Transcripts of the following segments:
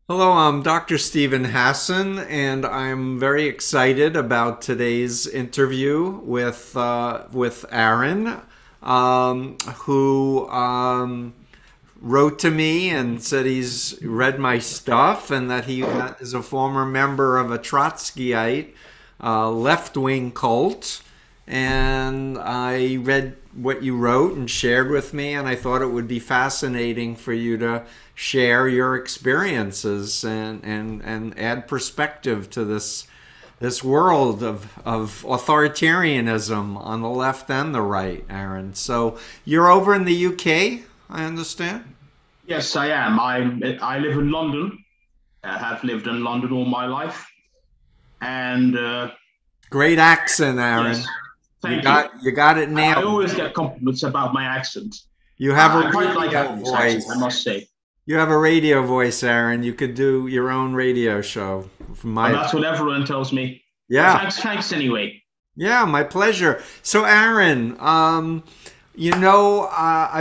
Hello, I'm Dr. Stephen Hassan, and I'm very excited about today's interview with Aaron, who wrote to me and said he's read my stuff and that he is a former member of a Trotskyite left-wing cult. And I read what you wrote and shared with me, and I thought it would be fascinating for you to share your experiences and add perspective to this world of authoritarianism on the left and the right, Aaron. So you're over in the UK, I understand? Yes, I am. I live in London. I have lived in London all my life, and Great accent, Aaron. yes, You thank you. got it I nailed. always get compliments about my accent. You have a I quite like radio having this accent, I voice. must say. You have a radio voice, Aaron. You could do your own radio show. From But my that's what everyone tells me. But Yeah, thanks anyway. yeah, my pleasure. So, Aaron, I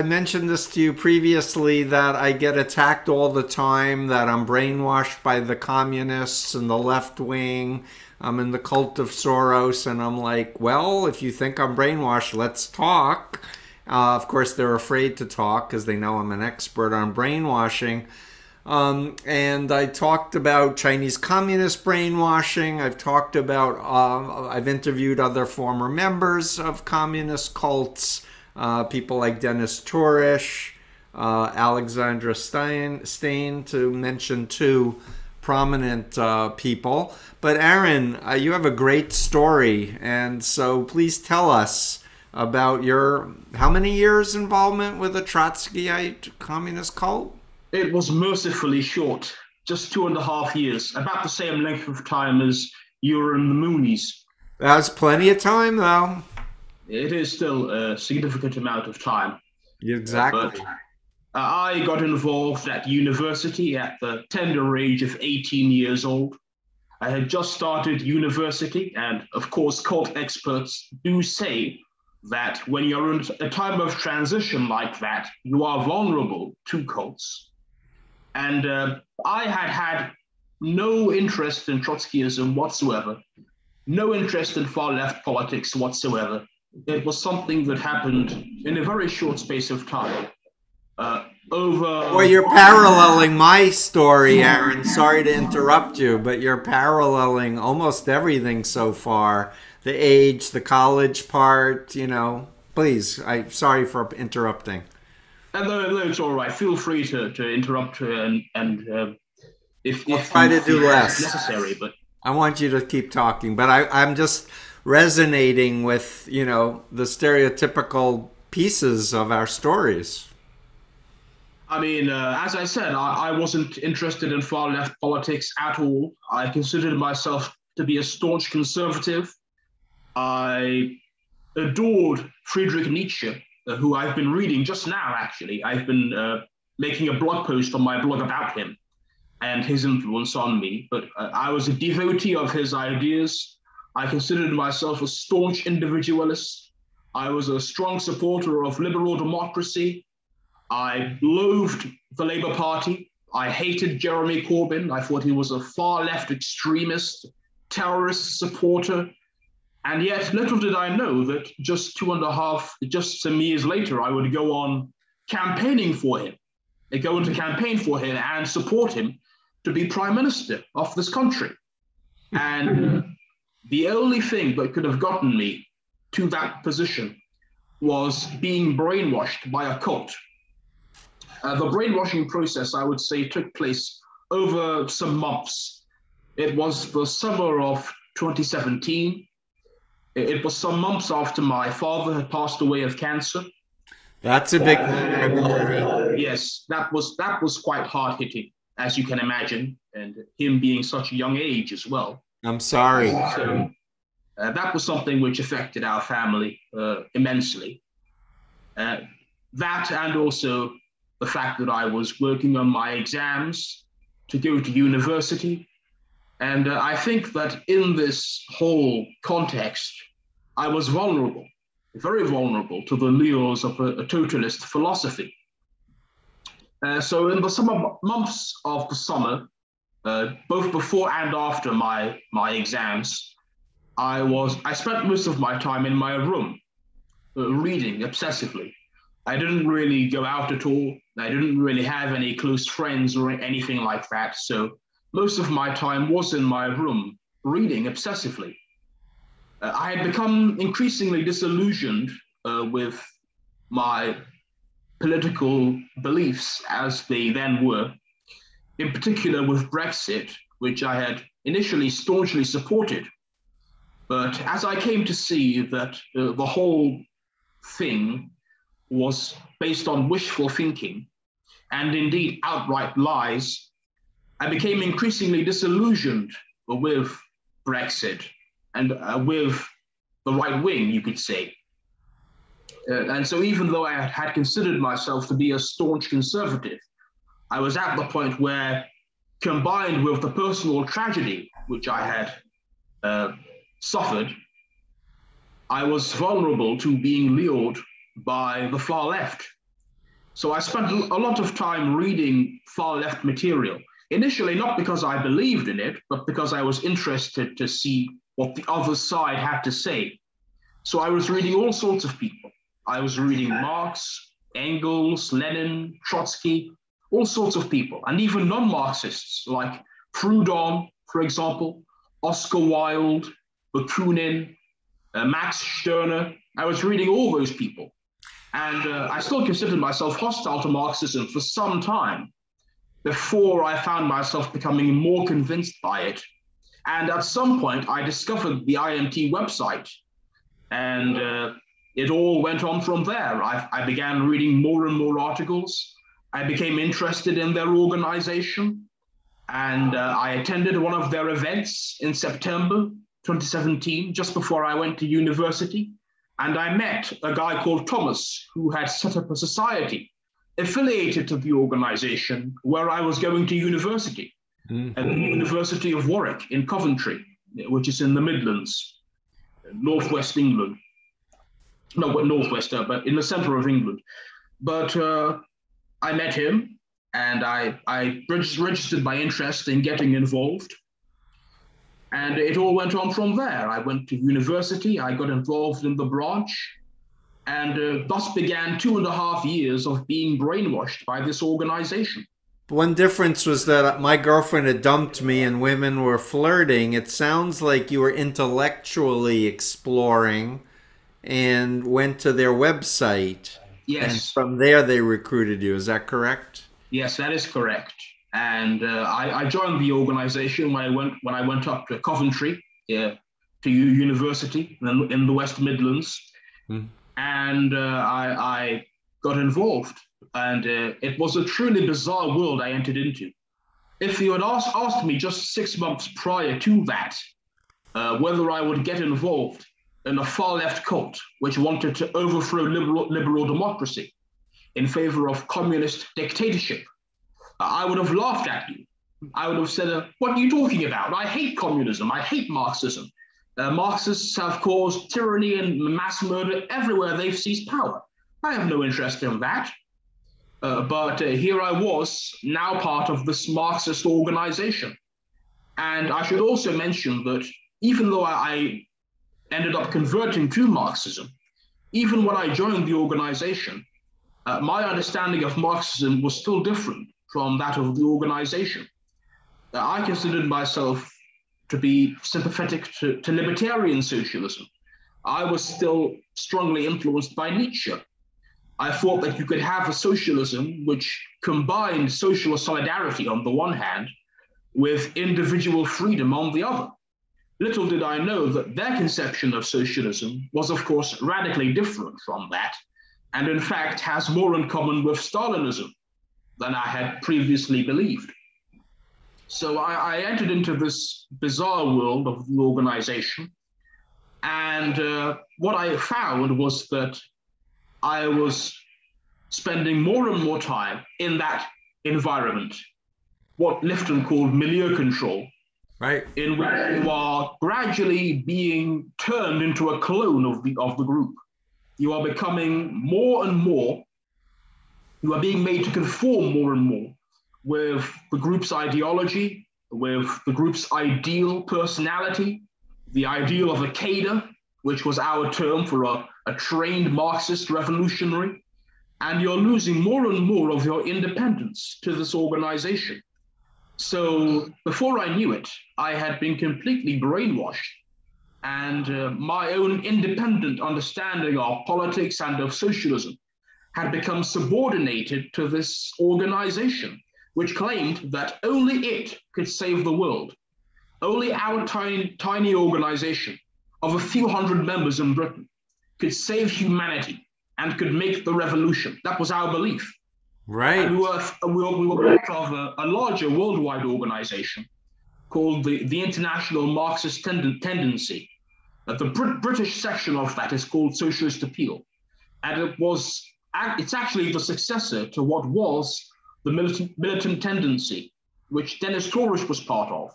mentioned this to you previously that I get attacked all the time, that I'm brainwashed by the communists and the left wing. I'm in the cult of Soros, and I'm like, well, if you think I'm brainwashed, let's talk. Of course, they're afraid to talk because they know I'm an expert on brainwashing. And I talked about Chinese communist brainwashing. I've interviewed other former members of communist cults, people like Dennis Turish, Alexandra Stein, to mention two prominent people. But Aaron, you have a great story, and so please tell us about your how many years involvement with a Trotskyite communist cult? It was mercifully short, just 2.5 years, about the same length of time as you were in the Moonies. That's plenty of time, though. It is still a significant amount of time, but Exactly. I got involved at university at the tender age of 18 years old. I had just started university, and of course, cult experts do say that when you're in a time of transition like that, you are vulnerable to cults. And I had had no interest in Trotskyism whatsoever, no interest in far left politics whatsoever. It was something that happened in a very short space of time. Well, Over you're paralleling my story, Aaron. Sorry to interrupt you, but you're paralleling almost everything so far. The age, the college part, Please, I'm sorry for interrupting. And though it's all right, feel free to interrupt and I'll if try you to do feel it's less. necessary. But I want you to keep talking, but I'm just resonating with, the stereotypical pieces of our stories. I mean, as I said, I wasn't interested in far left politics at all. I considered myself to be a staunch conservative. I adored Friedrich Nietzsche, who I've been reading just now, actually. I've been making a blog post on my blog about him and his influence on me. But I was a devotee of his ideas. I considered myself a staunch individualist. I was a strong supporter of liberal democracy. I loathed the Labour Party. I hated Jeremy Corbyn. I thought he was a far left extremist, terrorist supporter. And yet, little did I know that just some years later, I would go on campaigning for him. I go into campaign for him and support him to be prime minister of this country. And the only thing that could have gotten me to that position was being brainwashed by a cult. The brainwashing process, I would say, took place over some months. It was the summer of 2017. It was some months after my father had passed away of cancer. That's a big vulnerability. Yes, that was quite hard hitting, as you can imagine, and him being such a young age as well. I'm sorry. So that was something which affected our family immensely. Uh, that and also the fact that I was working on my exams to go to university. And I think that in this whole context, I was vulnerable, very vulnerable to the lures of a totalist philosophy. So in the summer months of the summer, both before and after my exams, I spent most of my time in my room, reading obsessively. I didn't really go out at all. I didn't really have any close friends or anything like that. So most of my time was in my room, reading obsessively. I had become increasingly disillusioned with my political beliefs as they then were, in particular with Brexit, which I had initially staunchly supported. But as I came to see that the whole thing was based on wishful thinking and indeed outright lies, I became increasingly disillusioned with Brexit and with the right wing, you could say. And so even though I had considered myself to be a staunch conservative, I was at the point where, combined with the personal tragedy which I had suffered, I was vulnerable to being lured by the far left. So I spent a lot of time reading far left material, initially not because I believed in it, but because I was interested to see what the other side had to say. So I was reading all sorts of people. I was reading Marx, Engels, Lenin, Trotsky, all sorts of people, and even non-Marxists like Proudhon, for example, Oscar Wilde, Bakunin, Max Stirner. I was reading all those people. And I still considered myself hostile to Marxism for some time before I found myself becoming more convinced by it. And at some point, I discovered the IMT website, and it all went on from there. I began reading more and more articles. I became interested in their organization, and I attended one of their events in September 2017, just before I went to university. And I met a guy called Thomas, who had set up a society affiliated to the organization where I was going to university, at the University of Warwick in Coventry, which is in the Midlands, northwest England. No, but northwest, but in the center of England. But I met him, and I registered my interest in getting involved. And it all went on from there. I went to university, I got involved in the branch, and thus began 2.5 years of being brainwashed by this organization. One difference was that my girlfriend had dumped me and women were flirting. It sounds like you were intellectually exploring and went to their website. Yes. And from there they recruited you. Is that correct? Yes, that is correct. And I joined the organization when I went up to Coventry, to university in the West Midlands. And I got involved. And it was a truly bizarre world I entered into. If you had asked me just 6 months prior to that, whether I would get involved in a far-left cult which wanted to overthrow liberal democracy in favor of communist dictatorship, I would have laughed at you. I would have said, what are you talking about? I hate communism. I hate Marxism. Marxists have caused tyranny and mass murder everywhere they've seized power. I have no interest in that. But here I was, now part of this Marxist organization. And I should also mention that even though I ended up converting to Marxism, even when I joined the organization, my understanding of Marxism was still different from that of the organization. I considered myself to be sympathetic to libertarian socialism. I was still strongly influenced by Nietzsche. I thought that you could have a socialism which combined social solidarity on the one hand with individual freedom on the other. Little did I know that their conception of socialism was, of course, radically different from that, and in fact has more in common with Stalinism than I had previously believed. So I entered into this bizarre world of the organization, and what I found was that I was spending more and more time in that environment, what Lifton called Milieu Control, right, in which you are gradually being turned into a clone of the group. You are becoming more and more, you are being made to conform more and more with the group's ideology, with the group's ideal personality, the ideal of a cadre, which was our term for a trained Marxist revolutionary, and you're losing more and more of your independence to this organization. So before I knew it, I had been completely brainwashed, and my own independent understanding of politics and of socialism had become subordinated to this organization, which claimed that only it could save the world. Only our tiny organization of a few hundred members in Britain could save humanity and could make the revolution. That was our belief. Right. And we were part of a larger worldwide organization called the International Marxist Tendency. The British section of that is called Socialist Appeal. And it's actually the successor to what was the militant tendency, which Dennis Torres was part of.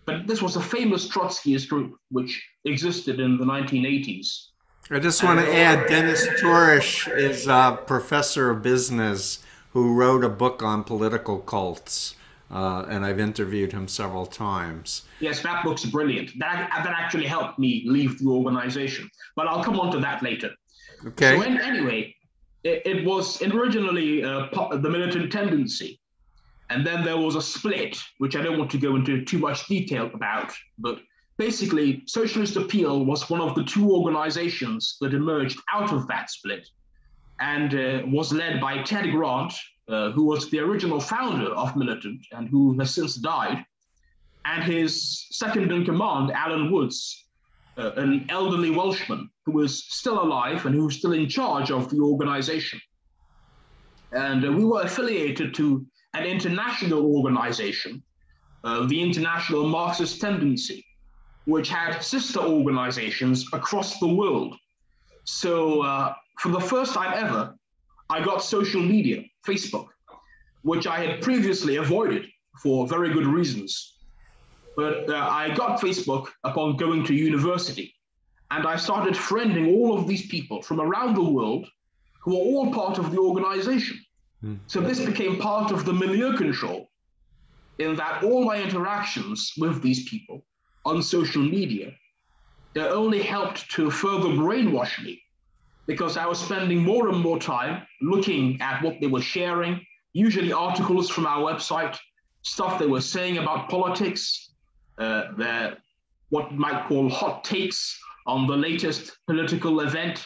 But this was a famous Trotskyist group which existed in the 1980s. I just want to add, Dennis Torres is a professor of business who wrote a book on political cults, and I've interviewed him several times. Yes, that book's brilliant. That actually helped me leave the organization, but I'll come on to that later. Okay. So anyway, it was originally the militant tendency, and then there was a split, which I don't want to go into too much detail about, but basically, Socialist Appeal was one of the two organizations that emerged out of that split, and was led by Ted Grant, who was the original founder of Militant and who has since died, and his second in command, Alan Woods, an elderly Welshman who is still alive and who's still in charge of the organization. And we were affiliated to an international organization, the International Marxist Tendency, which had sister organizations across the world. So for the first time ever, I got social media, Facebook, which I had previously avoided for very good reasons. But I got Facebook upon going to university, and I started friending all of these people from around the world who were all part of the organization. So this became part of the Milieu Control, in that all my interactions with these people on social media, they only helped to further brainwash me, because I was spending more and more time looking at what they were sharing, usually articles from our website, stuff they were saying about politics, what you might call hot takes on the latest political event,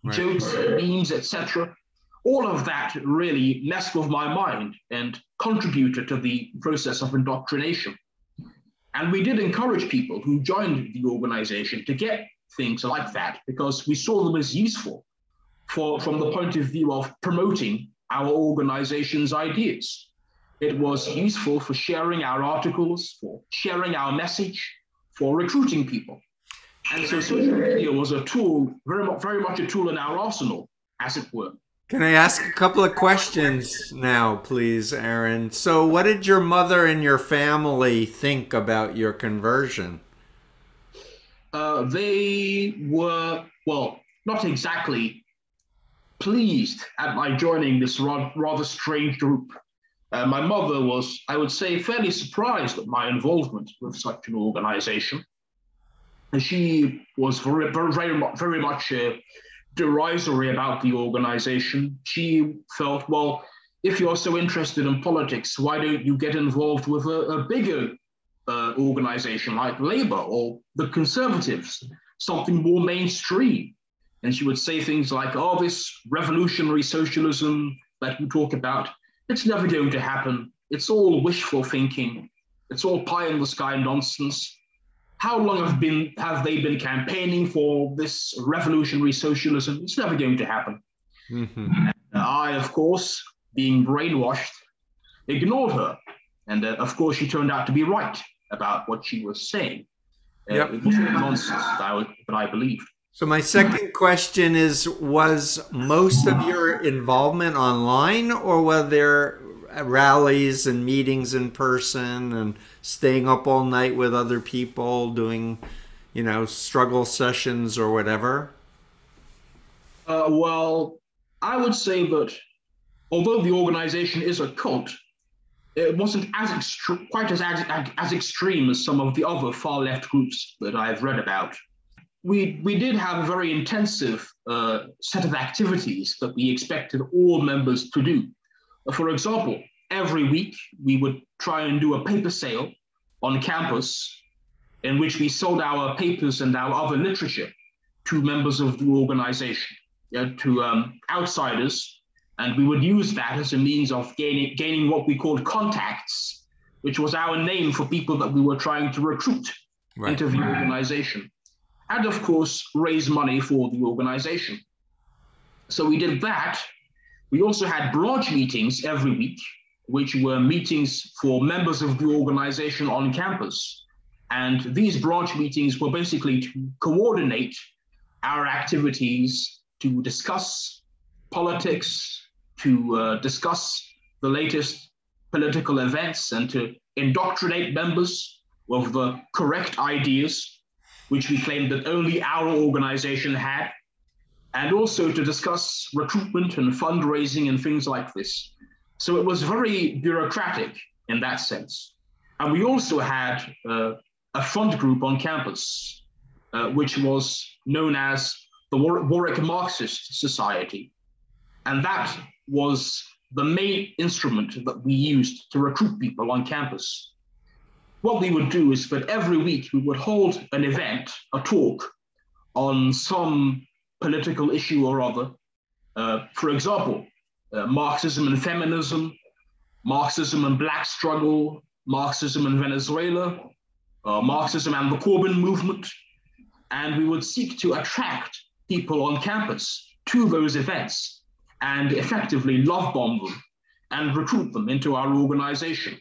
right, jokes, memes, etc. All of that really messed with my mind and contributed to the process of indoctrination. And we did encourage people who joined the organization to get things like that, because we saw them as useful from the point of view of promoting our organization's ideas. It was useful for sharing our articles, for sharing our message, for recruiting people. And so social media was a tool, very much a tool in our arsenal, as it were. Can I ask a couple of questions now, please, Aaron? So what did your mother and your family think about your conversion? They were, well, not exactly pleased at my joining this rather strange group. My mother was, I would say, fairly surprised at my involvement with such an organization. And she was very much derisory about the organization. She felt, well, if you're so interested in politics, why don't you get involved with a bigger organization like Labour or the Conservatives, something more mainstream? And she would say things like, oh, this revolutionary socialism that you talk about, it's never going to happen. It's all wishful thinking. It's all pie in the sky nonsense. How long have they been campaigning for this revolutionary socialism? It's never going to happen. Mm-hmm. And I, of course, being brainwashed, ignored her. And of course, she turned out to be right about what she was saying. Yep. It was nonsense that I believed. So my second question is, was most of your involvement online, or were there rallies and meetings in person and staying up all night with other people doing, struggle sessions or whatever? Well, I would say that although the organization is a cult, it wasn't quite as extreme as some of the other far left groups that I've read about. We did have a very intensive set of activities that we expected all members to do. For example, every week we would try and do a paper sale on campus in which we sold our papers and our other literature to members of the organization, to outsiders, and we would use that as a means of gaining what we called contacts, which was our name for people that we were trying to recruit into the organization, and of course raise money for the organization. So we did that. We also had branch meetings every week, which were meetings for members of the organization on campus. And these branch meetings were basically to coordinate our activities, to discuss politics, to discuss the latest political events, and to indoctrinate members with the correct ideas, which we claimed that only our organization had, and also to discuss recruitment and fundraising and things like this. So it was very bureaucratic in that sense. And we also had a front group on campus, which was known as the Warwick Marxist Society. And that was the main instrument that we used to recruit people on campus. What we would do is that every week we would hold an event, a talk on some political issue or other. For example, Marxism and feminism, Marxism and black struggle, Marxism in Venezuela, Marxism and the Corbyn movement. And we would seek to attract people on campus to those events and effectively love bomb them and recruit them into our organization.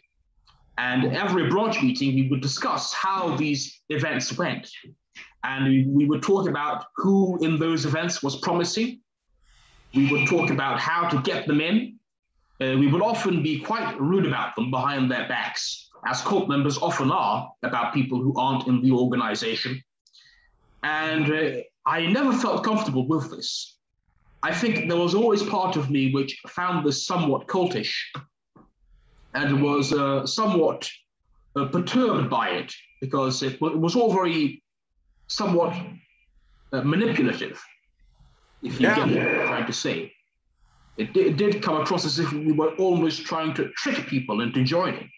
And every branch meeting, we would discuss how these events went. And we would talk about who in those events was promising. We would talk about how to get them in. We would often be quite rude about them behind their backs, as cult members often are about people who aren't in the organization. And I never felt comfortable with this. I think there was always part of me which found this somewhat cultish and was somewhat perturbed by it, because it was all very somewhat manipulative, if you get what I'm trying to say. It did come across as if we were almost trying to trick people into joining.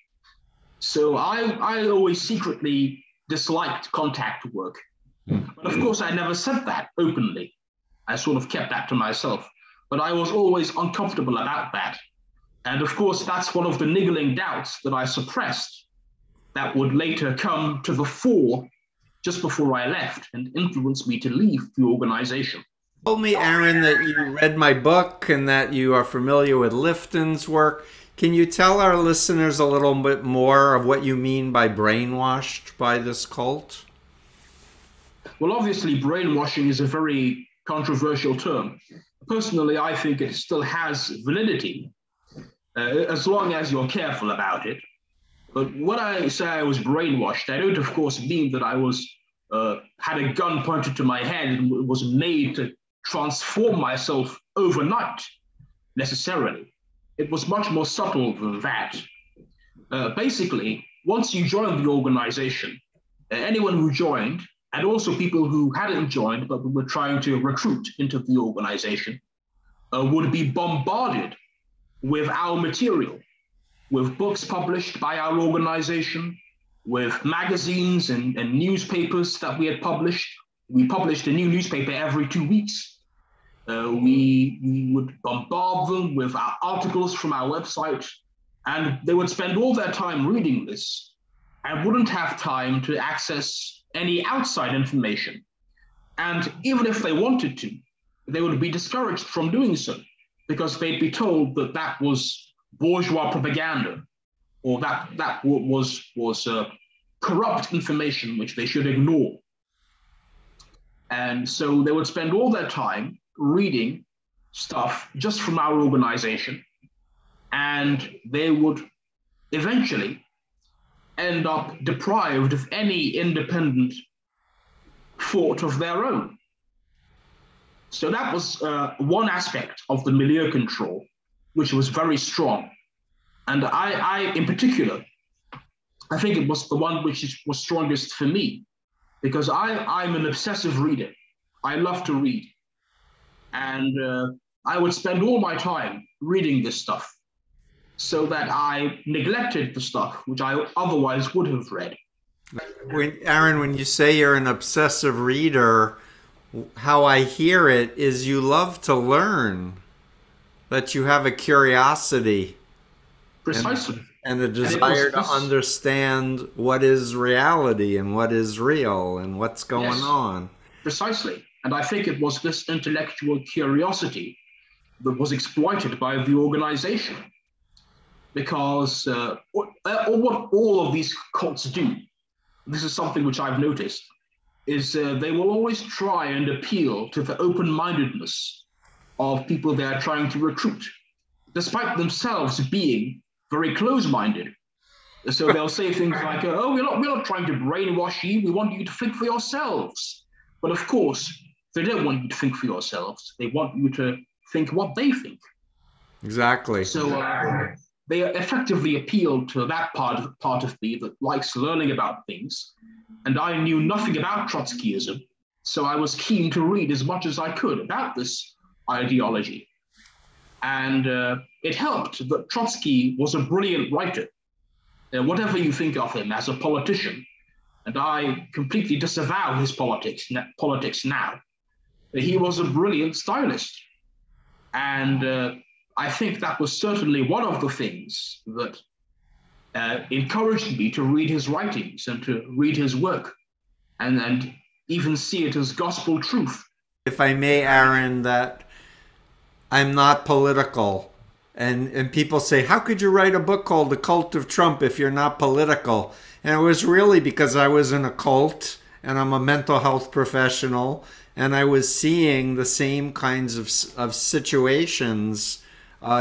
So I always secretly disliked contact work. But of course, I never said that openly. I sort of kept that to myself. But I was always uncomfortable about that. And of course, that's one of the niggling doubts that I suppressed that would later come to the fore just before I left and influence me to leave the organization. You told me, Aaron, that you read my book and that you are familiar with Lifton's work. Can you tell our listeners a little bit more of what you mean by brainwashed by this cult? Well, obviously, brainwashing is a very controversial term. Personally, I think it still has validity, as long as you're careful about it. But when I say I was brainwashed, I don't, of course, mean that I was had a gun pointed to my head and was made to transform myself overnight, necessarily. It was much more subtle than that. Basically, once you join the organization, anyone who joined, and also people who hadn't joined but were trying to recruit into the organization, would be bombarded with our material, with books published by our organization, with magazines and newspapers that we had published. We published a new newspaper every 2 weeks. We would bombard them with our articles from our website, and they would spend all their time reading this and wouldn't have time to access any outside information. And even if they wanted to, they would be discouraged from doing so, because they'd be told that that was bourgeois propaganda, or that was corrupt information which they should ignore. And so they would spend all their time reading stuff just from our organization, and they would eventually end up deprived of any independent thought of their own. So that was one aspect of the milieu control, which was very strong. And I in particular, I think it was the one was strongest for me, because I'm an obsessive reader. I love to read. And I would spend all my time reading this stuff so that I neglected the stuff which I otherwise would have read. Aaron, when you say you're an obsessive reader, how I hear it is you love to learn, that you have a curiosity Precisely. and a desire to understand what is reality and what is real and what's going on. Precisely. And I think it was this intellectual curiosity that was exploited by the organization. Because what all of these cults do, this is something which I've noticed, is they will always try and appeal to the open-mindedness of people they are trying to recruit, despite themselves being very close-minded. So they'll say things like, "Oh, we're not trying to brainwash you. We want you to think for yourselves." But of course, they don't want you to think for yourselves. They want you to think what they think. Exactly. So they effectively appeal to that part of me that likes learning about things. And I knew nothing about Trotskyism, so I was keen to read as much as I could about this ideology. And it helped that Trotsky was a brilliant writer. Whatever you think of him as a politician, and I completely disavow his politics now, he was a brilliant stylist. And I think that was certainly one of the things that encouraged me to read his writings and to read his work and even see it as gospel truth. If I may, Aaron, that I'm not political. And people say, how could you write a book called The Cult of Trump if you're not political? And it was really because I was in a cult and I'm a mental health professional and I was seeing the same kinds of situations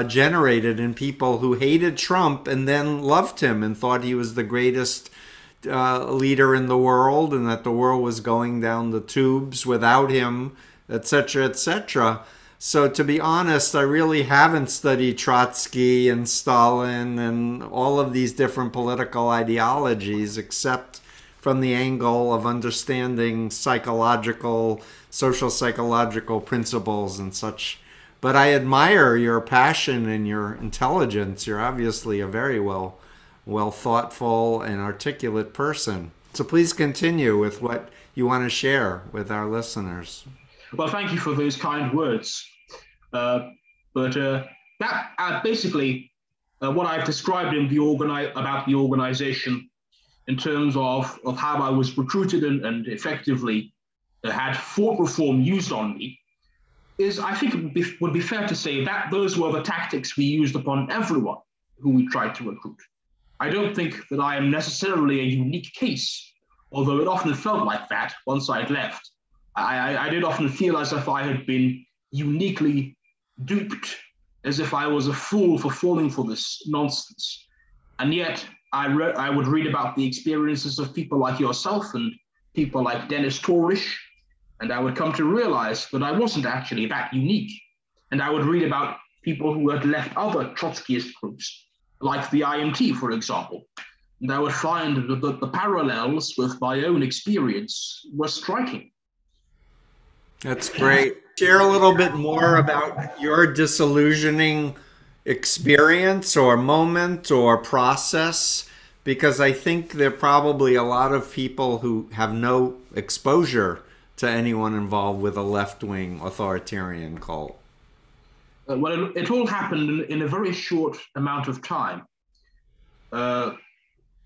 generated in people who hated Trump and then loved him and thought he was the greatest leader in the world and that the world was going down the tubes without him, etc., etc. So to be honest, I really haven't studied Trotsky and Stalin and all of these different political ideologies except from the angle of understanding social psychological principles and such. But I admire your passion and your intelligence. You're obviously a very well thoughtful and articulate person. So please continue with what you want to share with our listeners. Well, thank you for those kind words. But that basically what I've described in about the organization in terms of how I was recruited and effectively had thought reform used on me is, I think it would be fair to say that those were the tactics we used upon everyone who we tried to recruit. I don't think that I am necessarily a unique case, although it often felt like that once I'd left. I did often feel as if I had been uniquely duped, as if I was a fool for falling for this nonsense. And yet I would read about the experiences of people like yourself and people like Dennis Torish, and I would come to realize that I wasn't actually that unique. And I would read about people who had left other Trotskyist groups, like the IMT, for example. And I would find that the parallels with my own experience were striking. That's great. Share a little bit more about your disillusioning experience or moment or process, because I think there are probably a lot of people who have no exposure to anyone involved with a left-wing authoritarian cult. Well, it all happened in a very short amount of time.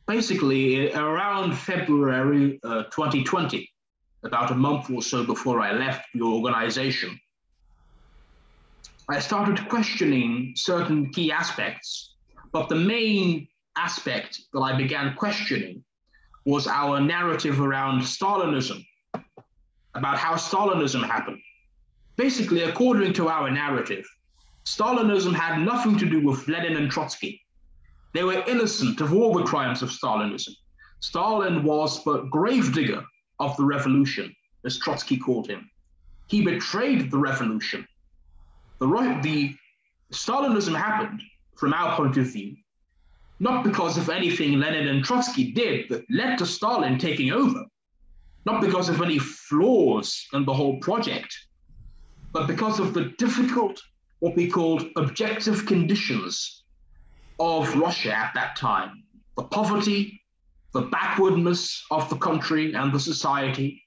Basically, around February 2020, about a month or so before I left the organization, I started questioning certain key aspects, but the main aspect that I began questioning was our narrative around Stalinism, about how Stalinism happened. Basically, according to our narrative, Stalinism had nothing to do with Lenin and Trotsky. They were innocent of all the crimes of Stalinism. Stalin was the gravedigger of the revolution, as Trotsky called him. He betrayed the revolution. The Stalinism happened, from our point of view, not because of anything Lenin and Trotsky did that led to Stalin taking over, not because of any flaws in the whole project, but because of the difficult, what we called objective conditions of Russia at that time. The poverty, the backwardness of the country and the society,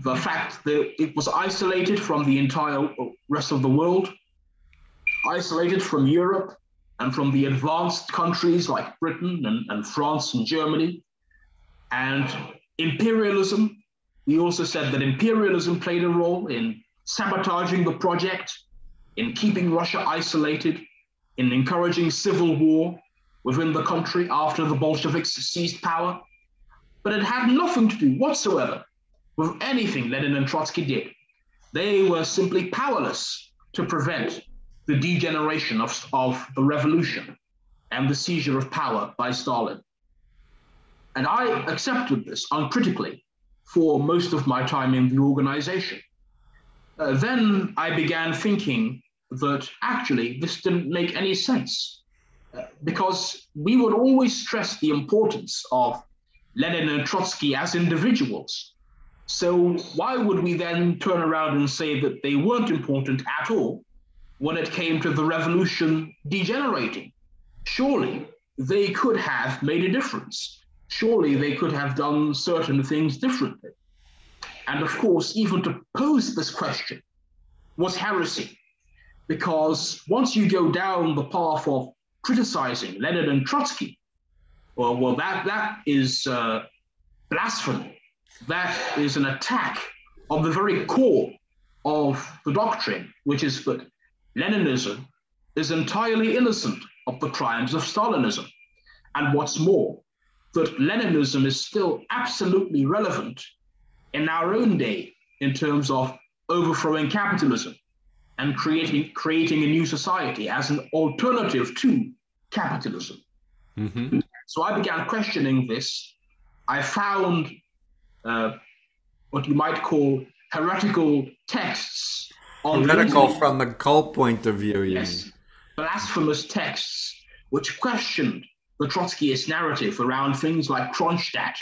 the fact that it was isolated from the entire rest of the world, isolated from Europe and from the advanced countries like Britain and France and Germany. And imperialism, we also said that imperialism played a role in sabotaging the project, in keeping Russia isolated, in encouraging civil war within the country after the Bolsheviks seized power. But it had nothing to do whatsoever with anything Lenin and Trotsky did. They were simply powerless to prevent the degeneration of the revolution and the seizure of power by Stalin. And I accepted this uncritically for most of my time in the organization. Then I began thinking that actually this didn't make any sense, because we would always stress the importance of Lenin and Trotsky as individuals. So why would we then turn around and say that they weren't important at all when it came to the revolution degenerating? Surely they could have made a difference. Surely they could have done certain things differently. And of course, even to pose this question was heresy, because once you go down the path of criticizing Lenin and Trotsky, well, that is blasphemy. That is an attack on the very core of the doctrine, which is that Leninism is entirely innocent of the crimes of Stalinism. And what's more, that Leninism is still absolutely relevant in our own day in terms of overthrowing capitalism and creating a new society as an alternative to capitalism. Mm-hmm. So I began questioning this. I found what you might call heretical texts. Heretical from the cult point of view, yes, mean. Blasphemous texts which questioned the Trotskyist narrative around things like Kronstadt.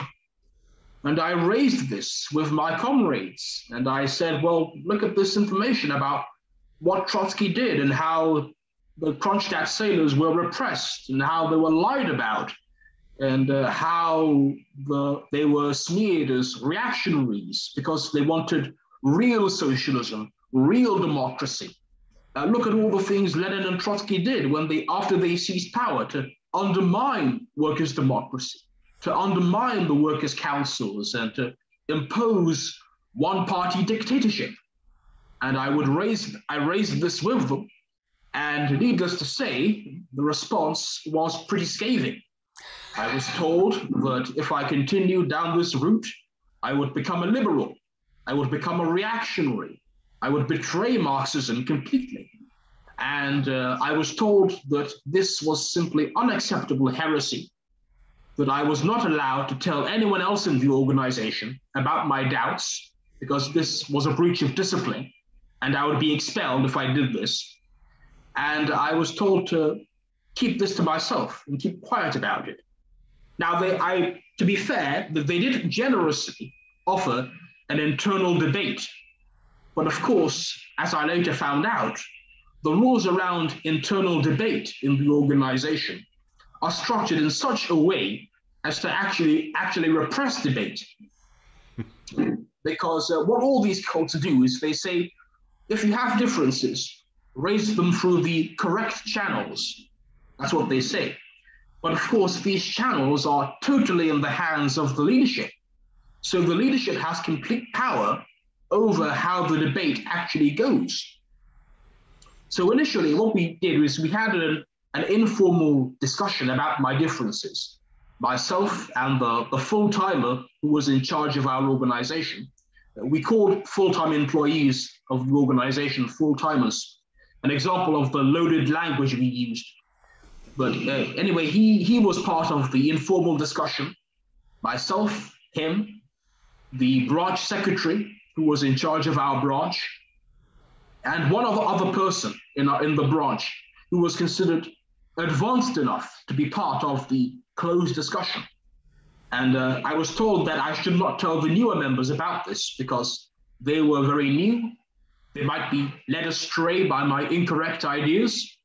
And I raised this with my comrades, and I said, well, look at this information about what Trotsky did and how the Kronstadt sailors were repressed and how they were lied about, and how they were smeared as reactionaries because they wanted real socialism, real democracy. Look at all the things Lenin and Trotsky did after they seized power to undermine workers' democracy, to undermine the workers' councils, and to impose one-party dictatorship. And I raised this with them, and needless to say, the response was pretty scathing. I was told that if I continued down this route, I would become a liberal, I would become a reactionary, I would betray Marxism completely. And I was told that this was simply unacceptable heresy, that I was not allowed to tell anyone else in the organization about my doubts, because this was a breach of discipline, and I would be expelled if I did this. And I was told to keep this to myself and keep quiet about it. Now, to be fair, they did generously offer an internal debate. But of course, as I later found out, the rules around internal debate in the organization are structured in such a way as to actually repress debate. Because what all these cults do is they say, if you have differences, raise them through the correct channels. That's what they say. But of course, these channels are totally in the hands of the leadership. So the leadership has complete power over how the debate actually goes. So initially, what we did was we had an informal discussion about my differences. Myself and the full-timer who was in charge of our organization. We called full-time employees of the organization full-timers, an example of the loaded language we used. But anyway, he was part of the informal discussion. Myself, him, the branch secretary who was in charge of our branch, and one other person in the branch who was considered advanced enough to be part of the closed discussion. And I was told that I should not tell the newer members about this because they were very new. They might be led astray by my incorrect ideas.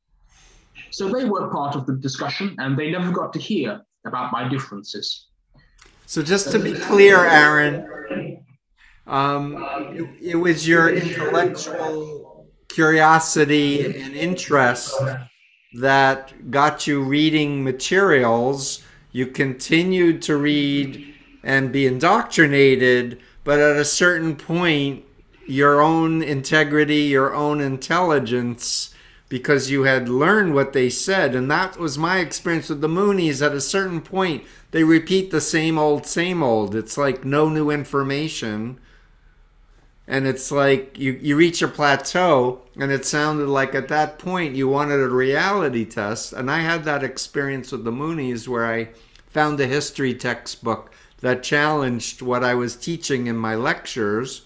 So they were part of the discussion and they never got to hear about my differences. So just to be clear, Aaron, it was your intellectual curiosity and interest that got you reading materials. You continued to read and be indoctrinated, but at a certain point, your own integrity, your own intelligence, because you had learned what they said. And that was my experience with the Moonies. At a certain point, they repeat the same old, same old. It's like no new information. And it's like you reach a plateau, and it sounded like at that point you wanted a reality test. And I had that experience with the Moonies where I found a history textbook that challenged what I was teaching in my lectures.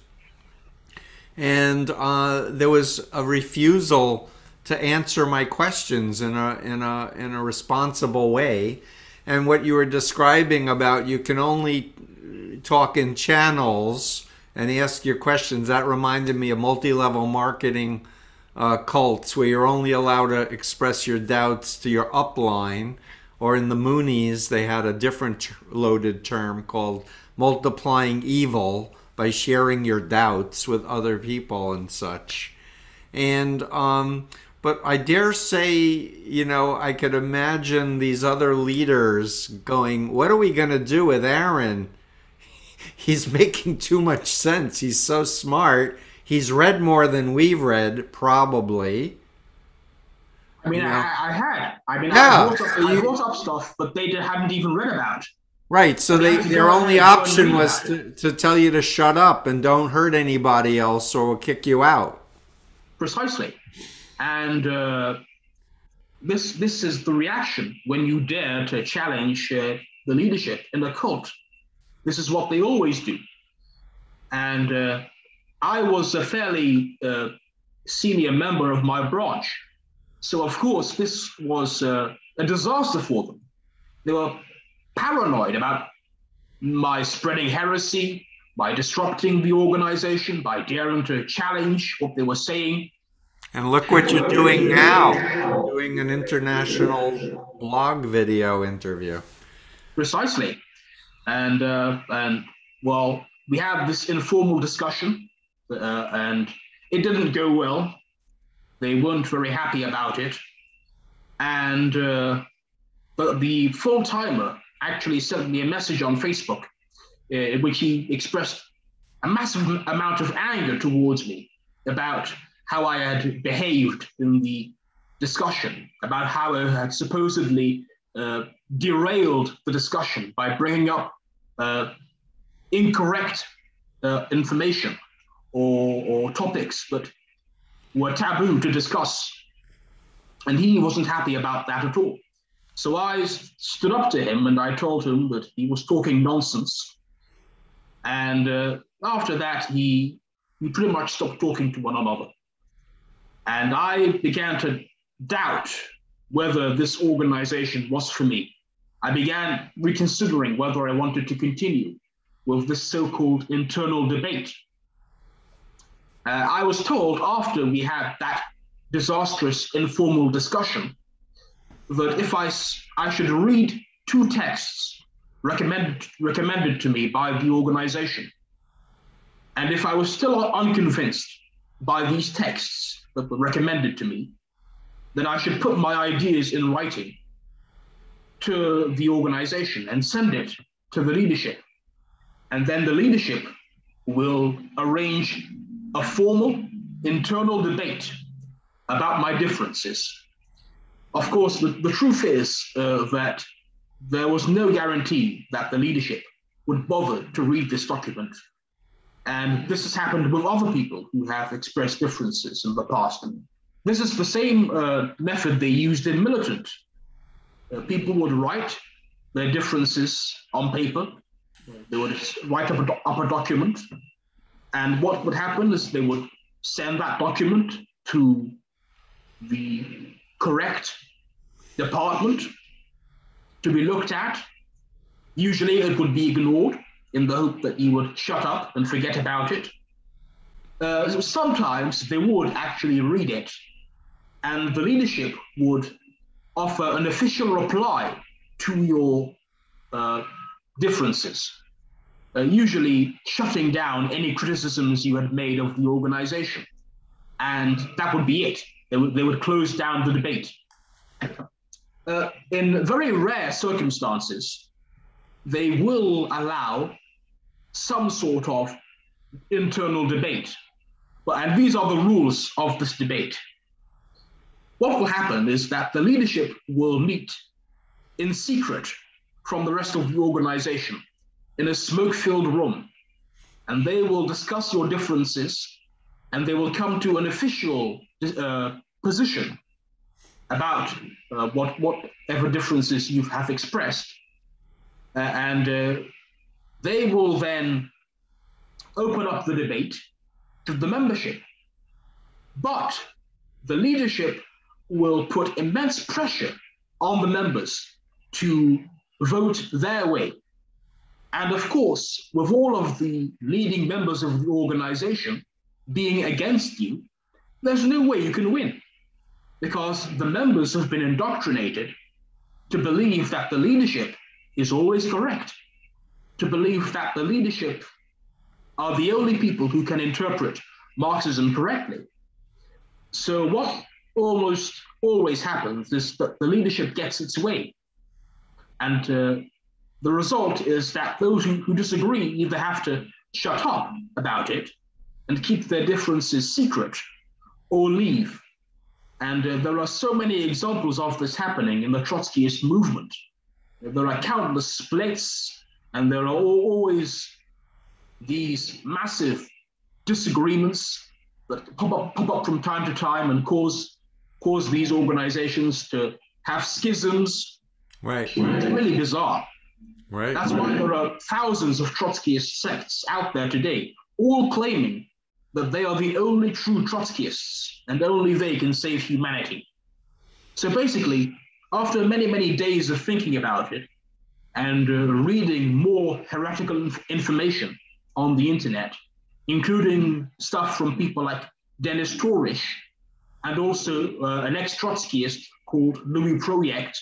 And there was a refusal to answer my questions in a responsible way. And what you were describing about you can only talk in channels and ask your questions, that reminded me of multi-level marketing cults where you're only allowed to express your doubts to your upline. Or in the Moonies, they had a different loaded term called multiplying evil by sharing your doubts with other people and such. And but I dare say, I could imagine these other leaders going, what are we going to do with Aaron? He's making too much sense. He's so smart. He's read more than we've read, probably. I mean, I had. I mean, yeah. I brought up stuff, but they hadn't even read about. Right, so their only option was to tell you to shut up and don't hurt anybody else or we'll kick you out. Precisely. And this is the reaction when you dare to challenge the leadership in a cult. This is what they always do. And I was a fairly senior member of my branch. So, of course, this was a disaster for them. They were paranoid about my spreading heresy, by disrupting the organization, by daring to challenge what they were saying. And look what you're doing now. You're doing an international blog video interview. Precisely. And well, we had this informal discussion, and it didn't go well. They weren't very happy about it. And but the full-timer actually sent me a message on Facebook in which he expressed a massive amount of anger towards me about how I had behaved in the discussion, about how I had supposedly derailed the discussion by bringing up incorrect information or topics that were taboo to discuss. And he wasn't happy about that at all. So I stood up to him and I told him that he was talking nonsense. And after that, we pretty much stopped talking to one another. And I began to doubt whether this organization was for me. I began reconsidering whether I wanted to continue with this so-called internal debate. I was told after we had that disastrous informal discussion that if I should read 2 texts recommended to me by the organization, and if I was still unconvinced by these texts that were recommended to me, then I should put my ideas in writing to the organization and send it to the leadership. And then the leadership will arrange a formal internal debate about my differences. Of course, the truth is that there was no guarantee that the leadership would bother to read this document. And this has happened with other people who have expressed differences in the past. And this is the same method they used in militant. People would write their differences on paper. They would write up a document. And what would happen is they would send that document to the correct department to be looked at. Usually it would be ignored in the hope that you would shut up and forget about it. Sometimes they would actually read it, and the leadership would offer an official reply to your differences, usually shutting down any criticisms you had made of the organization. And that would be it. They would close down the debate. In very rare circumstances, they will allow some sort of internal debate. And these are the rules of this debate. What will happen is that the leadership will meet in secret from the rest of the organization in a smoke-filled room, and they will discuss your differences, and they will come to an official position about whatever differences you have expressed. And they will then open up the debate to the membership. But the leadership will put immense pressure on the members to vote their way. And of course, with all of the leading members of the organization being against you, there's no way you can win, because the members have been indoctrinated to believe that the leadership is always correct, to believe that the leadership are the only people who can interpret Marxism correctly. So what almost always happens is that the leadership gets its way. And the result is that those who disagree either have to shut up about it and keep their differences secret, or leave. And there are so many examples of this happening in the Trotskyist movement. There are countless splits, and there are always these massive disagreements that pop up from time to time and cause these organizations to have schisms. Right. It's really bizarre. Right. That's why there are thousands of Trotskyist sects out there today, all claiming that they are the only true Trotskyists and only they can save humanity. So basically, after many, many days of thinking about it and reading more heretical information on the internet, including stuff from people like Dennis Torish, and also an ex-Trotskyist called Louis Project,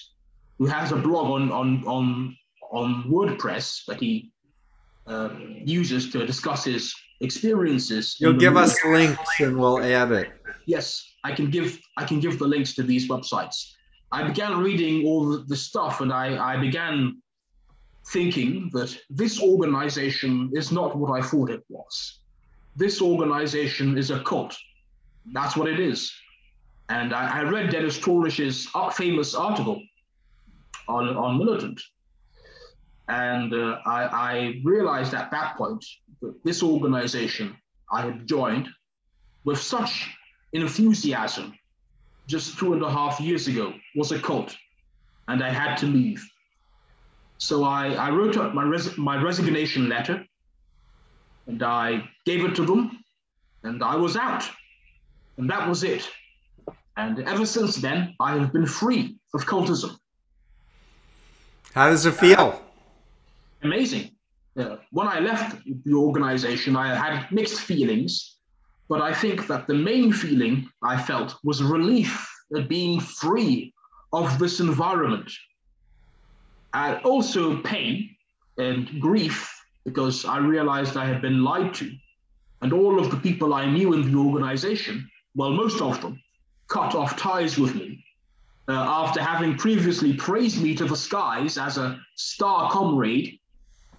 who has a blog on WordPress that he uses to discuss his experiences. You'll give us links and we'll add it. Yes, I can give the links to these websites. I began reading all the stuff, and I began thinking that this organization is not what I thought it was. This organization is a cult. That's what it is. And I read Dennis Torish's famous article on Militant. And I realized at that point that this organization I had joined with such enthusiasm just 2.5 years ago was a cult, and I had to leave. So I wrote up my resignation letter, and I gave it to them, and I was out, and that was it. And ever since then, I have been free of cultism. How does it feel? Amazing. When I left the organization, I had mixed feelings, but I think that the main feeling I felt was relief at being free of this environment. Also pain and grief, because I realized I had been lied to, and all of the people I knew in the organization, well, most of them, cut off ties with me after having previously praised me to the skies as a star comrade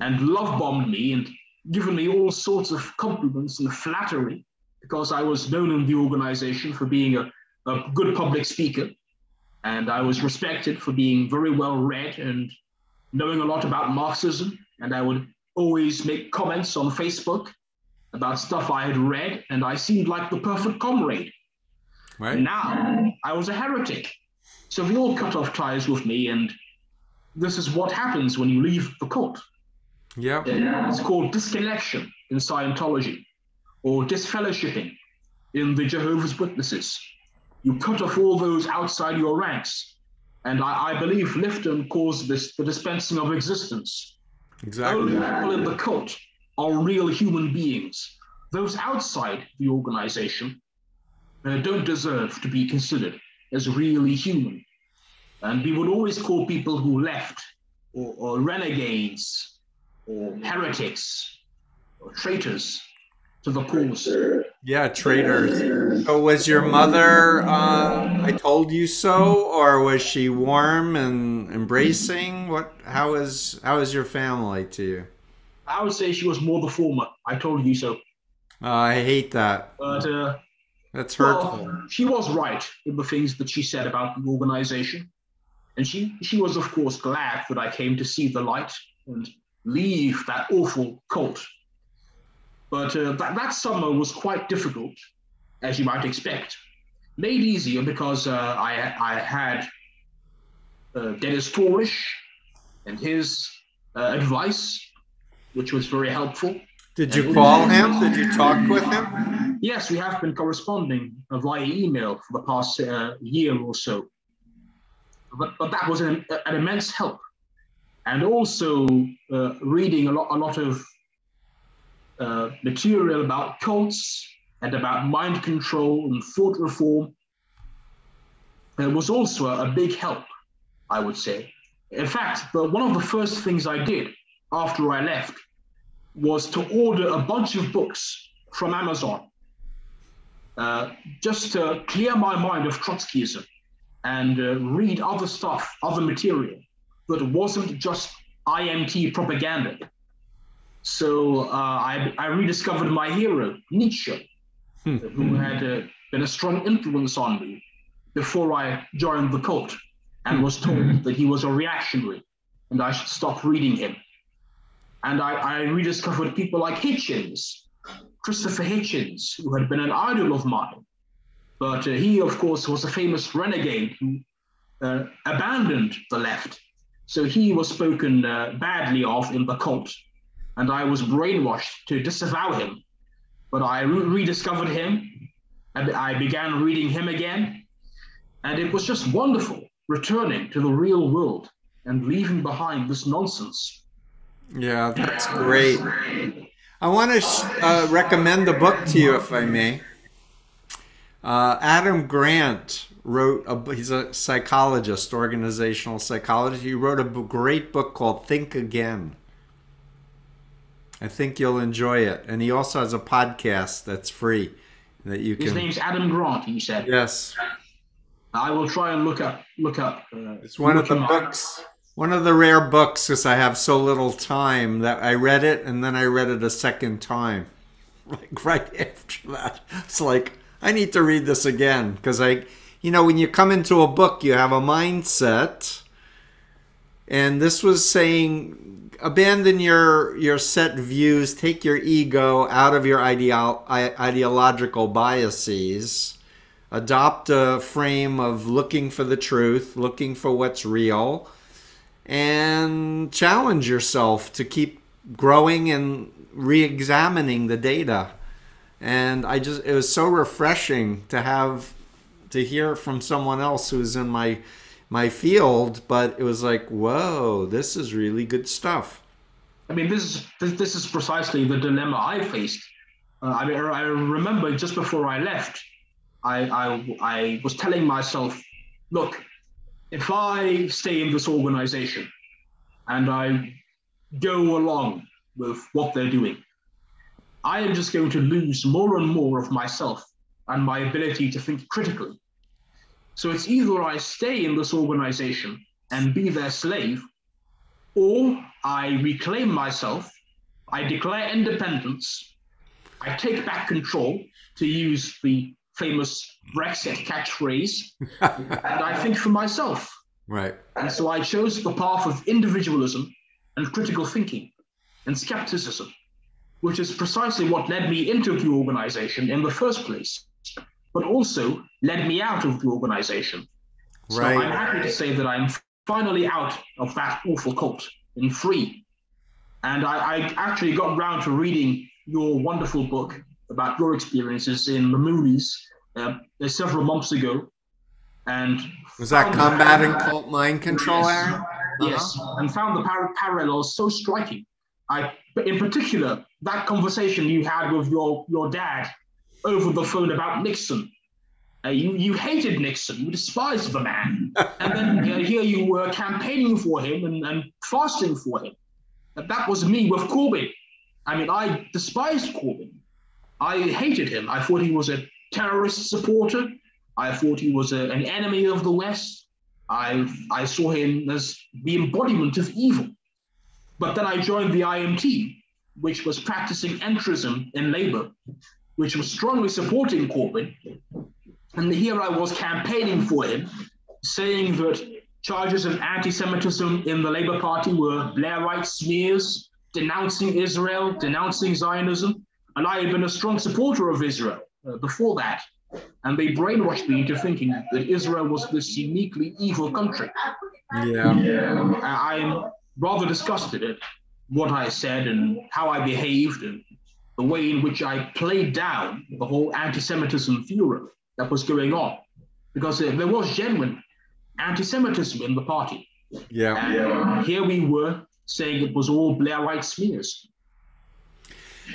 and love-bombed me and given me all sorts of compliments and flattery because I was known in the organization for being a good public speaker, and I was respected for being very well read and knowing a lot about Marxism, and I would always make comments on Facebook about stuff I had read, and I seemed like the perfect comrade. Right. Now I was a heretic. So they all cut off ties with me, and this is what happens when you leave the cult. Yeah. It's called disconnection in Scientology, or disfellowshipping in the Jehovah's Witnesses. You cut off all those outside your ranks, And I believe Lifton calls this the dispensing of existence. Exactly. Only people in the cult are real human beings. Those outside the organization don't deserve to be considered as really human. And we would always call people who left, or renegades, or heretics, or traitors to the cause. Yeah, traitors. So was your mother, I told you so, or was she warm and embracing? How is your family to you? I would say she was more the former. I told you so. I hate that. But, That's hurtful. well, she was right in the things that she said about the organization. And she was, of course, glad that I came to see the light and leave that awful cult. But that summer was quite difficult, as you might expect. Made easier because I had Dennis Torish and his advice, which was very helpful. Did you call him? Did you talk with him? Yes, we have been corresponding via email for the past year or so. But that was an immense help. And also reading a lot of material about cults and about mind control and thought reform was also a big help, I would say. In fact, one of the first things I did after I left was to order a bunch of books from Amazon just to clear my mind of Trotskyism and read other stuff, other material that wasn't just IMT propaganda. So I rediscovered my hero, Nietzsche, who had been a strong influence on me before I joined the cult and was told that he was a reactionary and I should stop reading him. And I rediscovered people like Hitchens, Christopher Hitchens, who had been an idol of mine. But he, of course, was a famous renegade who abandoned the left. So he was spoken badly of in the cult. And I was brainwashed to disavow him. But I rediscovered him, and I began reading him again. And it was just wonderful returning to the real world and leaving behind this nonsense. Yeah, that's great. I want to recommend a book to you, if I may. Adam Grant he's a psychologist, organizational psychologist. He wrote a great book called Think Again. I think you'll enjoy it. And he also has a podcast that's free that you can. His name's Adam Grant, you said. Yes. I will try and look up. It's one of the books, one of the rare books, because I have so little time, that I read it and then I read it a second time. Like right after that. It's like, I need to read this again. Because when you come into a book, you have a mindset. And this was saying, abandon your set views, take your ego out of your ideological biases, adopt a frame of looking for the truth, looking for what's real, and challenge yourself to keep growing and re-examining the data. And it was so refreshing to hear from someone else who's in my field, but it was like, whoa, this is really good stuff. I mean, this is precisely the dilemma I faced. I remember just before I left, I was telling myself, look, if I stay in this organization and I go along with what they're doing, I am just going to lose more and more of myself and my ability to think critically. So it's either I stay in this organization and be their slave, or I reclaim myself, I declare independence, I take back control, to use the famous Brexit catchphrase, and I think for myself. Right. And so I chose the path of individualism and critical thinking and skepticism, which is precisely what led me into the organization in the first place, but also led me out of the organization. So right. I'm happy to say that I'm finally out of that awful cult and free. And I actually got round to reading your wonderful book about your experiences in the movies several months ago. and Was that found combating cult mind control, yes, Aaron? yes, and found the parallels so striking. In particular, that conversation you had with your dad over the phone about Nixon. You hated Nixon, you despised the man, and then here you were campaigning for him and fasting for him. That was me with Corbyn. I mean, I despised Corbyn. I hated him. I thought he was a terrorist supporter. I thought he was an enemy of the West. I saw him as the embodiment of evil. But then I joined the IMT, which was practicing entrism in Labour, which was strongly supporting Corbyn. And here I was campaigning for him, saying that charges of anti-Semitism in the Labour Party were Blairite smears, denouncing Israel, denouncing Zionism. And I had been a strong supporter of Israel before that. And they brainwashed me into thinking that Israel was this uniquely evil country. Yeah. I'm rather disgusted at what I said and how I behaved and the way in which I played down the whole anti-Semitism furor that was going on, because there was genuine anti-Semitism in the party. Yeah. And here we were saying it was all Blairite smears.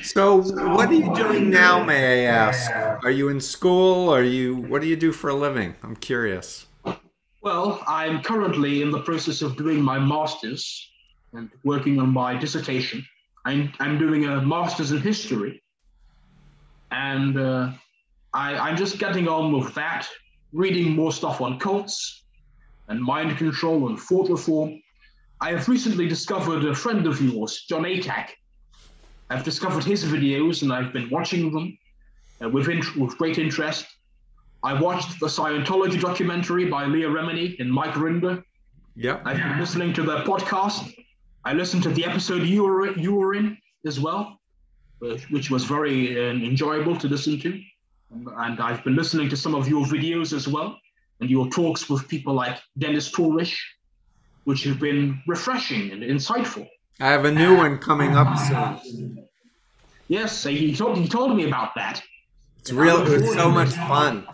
So what are you doing now, may I ask? Are you in school? What do you do for a living? I'm curious. Well, I'm currently in the process of doing my master's and working on my dissertation. I'm doing a master's in history, and I'm just getting on with that, reading more stuff on cults and mind control and thought reform. I have recently discovered a friend of yours, John Atack. I've discovered his videos and I've been watching them with great interest. I watched the Scientology documentary by Leah Remini and Mike Rinder. Yep. I've been listening to their podcast. I listened to the episode you were in as well, which was very enjoyable to listen to. And I've been listening to some of your videos as well, and your talks with people like Dennis Torrish, which have been refreshing and insightful. I have a new one coming up soon. Yes, he told me about that. It was so much fun.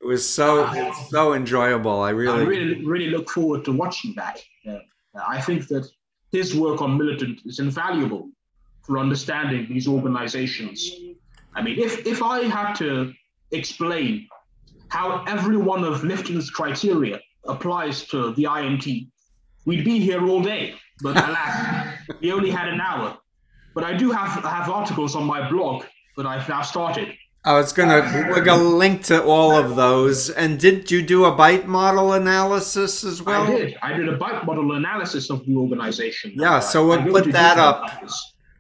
It's so enjoyable. I really look forward to watching that. I think that his work on militant is invaluable for understanding these organizations. I mean, if I had to explain how every one of Lifton's criteria applies to the IMT, we'd be here all day. But alas, we only had an hour. But I do have articles on my blog that I've now started. We're gonna link to all of those. And did you do a bite model analysis as well? I did a bite model analysis of the organization. Yeah, so we'll put that up.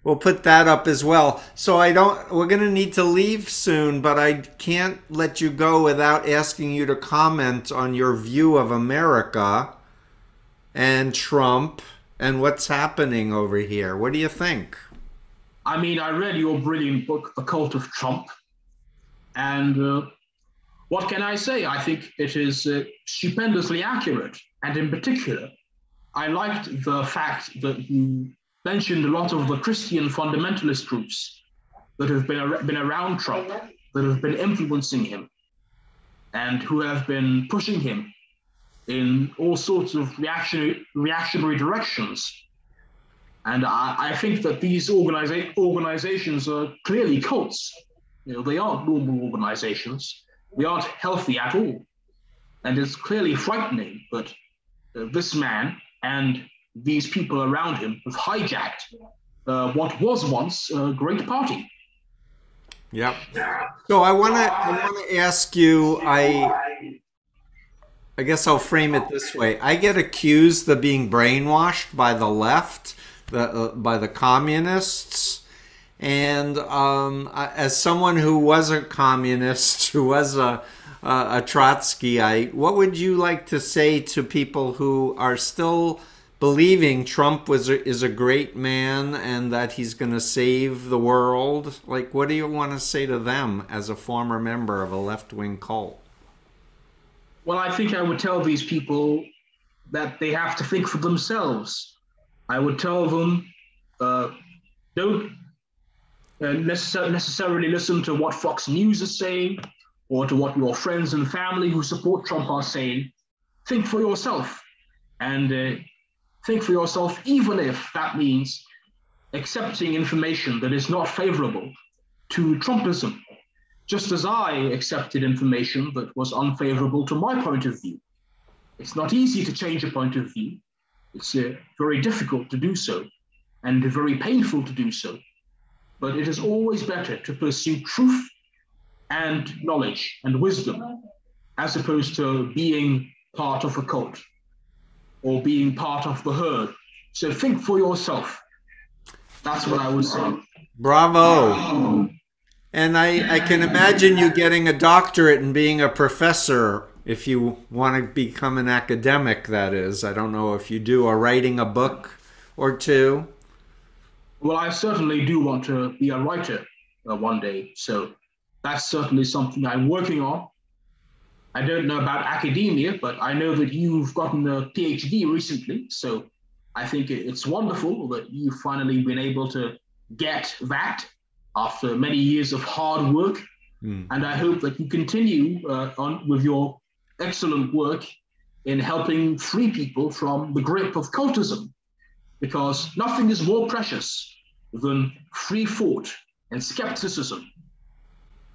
We'll put that up as well. So we're going to need to leave soon, but I can't let you go without asking you to comment on your view of America and Trump and what's happening over here. What do you think? I mean, I read your brilliant book, The Cult of Trump. And what can I say? I think it is stupendously accurate. And in particular, I liked the fact that you mentioned a lot of the Christian fundamentalist groups that have been around Trump, that have been influencing him, and who have been pushing him in all sorts of reactionary directions. And I think that these organizations are clearly cults. They aren't normal organizations. They aren't healthy at all. And it's clearly frightening that this man and these people around him have hijacked what was once a great party. Yep. So I want to ask you. I guess I'll frame it this way. I get accused of being brainwashed by the left, by the communists, and as someone who was a communist, who was a Trotskyite, what would you like to say to people who are still believing Trump is a great man and that he's going to save the world? Like, what do you want to say to them as a former member of a left-wing cult? Well, I think I would tell these people that they have to think for themselves. I would tell them, don't necessarily listen to what Fox News is saying or to what your friends and family who support Trump are saying, think for yourself. And think for yourself, even if that means accepting information that is not favorable to Trumpism, just as I accepted information that was unfavorable to my point of view. It's not easy to change a point of view. It's very difficult to do so and very painful to do so. But it is always better to pursue truth and knowledge and wisdom as opposed to being part of a cult or being part of the herd. So think for yourself. That's what I would say. Bravo. And I can imagine you getting a doctorate and being a professor if you want to become an academic, that is. I don't know if you do, or writing a book or two. Well, I certainly do want to be a writer one day. So that's certainly something I'm working on. I don't know about academia, but I know that you've gotten a PhD recently. So I think it's wonderful that you've finally been able to get that after many years of hard work. And I hope that you continue on with your excellent work in helping free people from the grip of cultism, because nothing is more precious than free thought and skepticism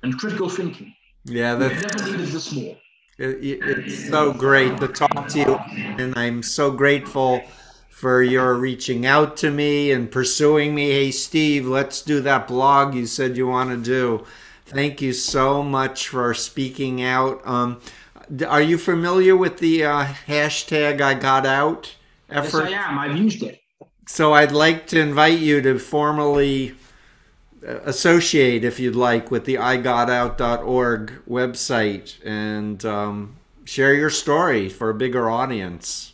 and critical thinking. Yeah, We've never needed this more. It's so great to talk to you, and I'm so grateful for your reaching out to me and pursuing me. Hey, Steve, let's do that blog you said you want to do. Thank you so much for speaking out. Are you familiar with the hashtag I Got Out effort? Yes, I am. I've used it. So I'd like to invite you to formally associate, if you'd like, with the igotout.org website and share your story for a bigger audience.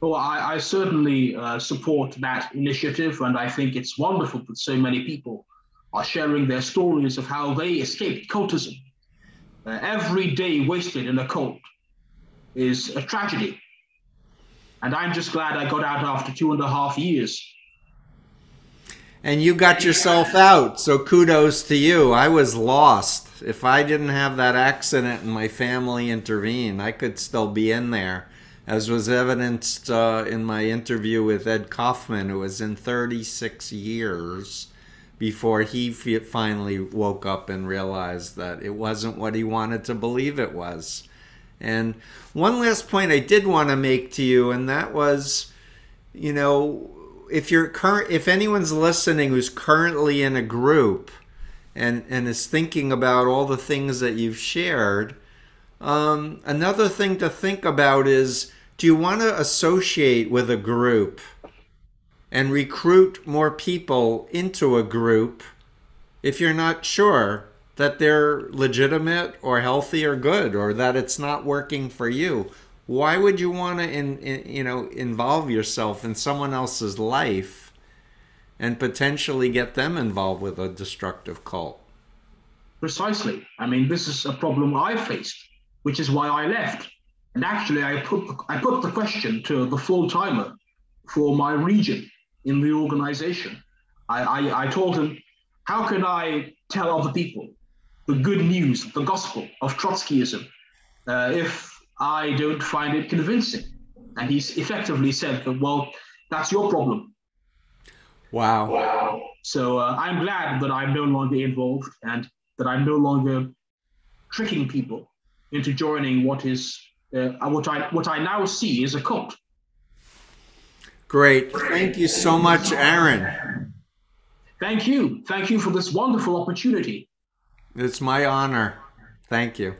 Well, I certainly support that initiative, and I think it's wonderful that so many people are sharing their stories of how they escaped cultism. Every day wasted in a cult is a tragedy. And I'm just glad I got out after 2.5 years. And you got yourself out, so kudos to you. I was lost. If I didn't have that accident and my family intervened, I could still be in there, as was evidenced in my interview with Ed Kaufman, who was in 36 years before he finally woke up and realized that it wasn't what he wanted to believe it was. And one last point I did want to make to you, and that was, you know, if anyone's listening who's currently in a group and is thinking about all the things that you've shared, another thing to think about is, do you want to associate with a group and recruit more people into a group if you're not sure that they're legitimate or healthy or good, or that it's not working for you? Why would you want to involve yourself in someone else's life and potentially get them involved with a destructive cult? Precisely. I mean, this is a problem I faced, which is why I left. And actually, I put the question to the full-timer for my region in the organization. I told him, how can I tell other people the good news, the gospel of Trotskyism, if I don't find it convincing? And he's effectively said that, well, that's your problem. Wow. So I'm glad that I'm no longer involved and that I'm no longer tricking people into joining what I now see is a cult. Great. Thank you so much, Aaron. Thank you. Thank you for this wonderful opportunity. It's my honor. Thank you.